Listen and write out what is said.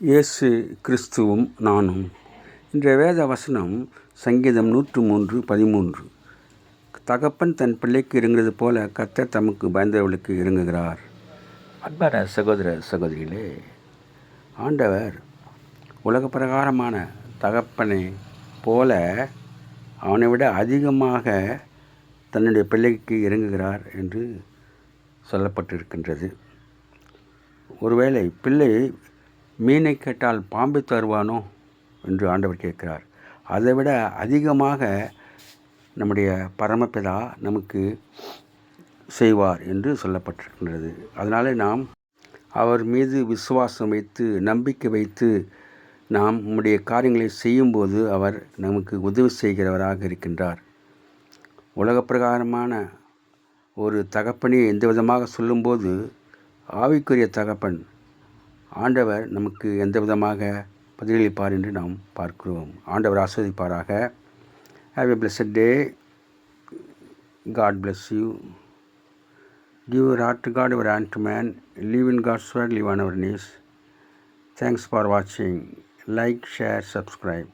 இயேசு கிறிஸ்துவும் நானும். இன்றைய வேத வசனம் சங்கீதம் 103:13. தகப்பன் தன் பிள்ளைக்கு இறங்குறது போல கர்த்தர் தமக்கு பயந்தவர்களுக்கு இறங்குகிறார். அன்பான சகோதர சகோதரிகளே, ஆண்டவர் உலக பிரகாரமான தகப்பனை போல அவனை விட அதிகமாக தன்னுடைய பிள்ளைக்கு இறங்குகிறார் என்று சொல்லப்பட்டிருக்கின்றது. ஒருவேளை பிள்ளை மீனை கேட்டால் பாம்பை தருவானோ என்று ஆண்டவர் கேட்கிறார். அதை விட அதிகமாக நம்முடைய பரமபிதா நமக்கு செய்வார் என்று சொல்லப்பட்டிருக்கின்றது. அதனால் நாம் அவர் மீது விசுவாசம் வைத்து நம்பிக்கை வைத்து நாம் நம்முடைய காரியங்களை செய்யும்போது அவர் நமக்கு உதவி செய்கிறவராக இருக்கின்றார். உலக பிரகாரமான ஒரு தகப்பனை எந்த விதமாக சொல்லும்போது ஆவிக்குரிய தகப்பன் ஆண்டவர் நமக்கு எந்த விதமாக பதிலளிப்பார் என்று நாம் பார்க்கிறோம். ஆண்டவர் ஆசீர்வதிப்பாராக. Have a blessed day. God bless you. Give your heart to God, your hand to man. Live in God's word, live on our knees. Thanks for watching. Like, share, subscribe.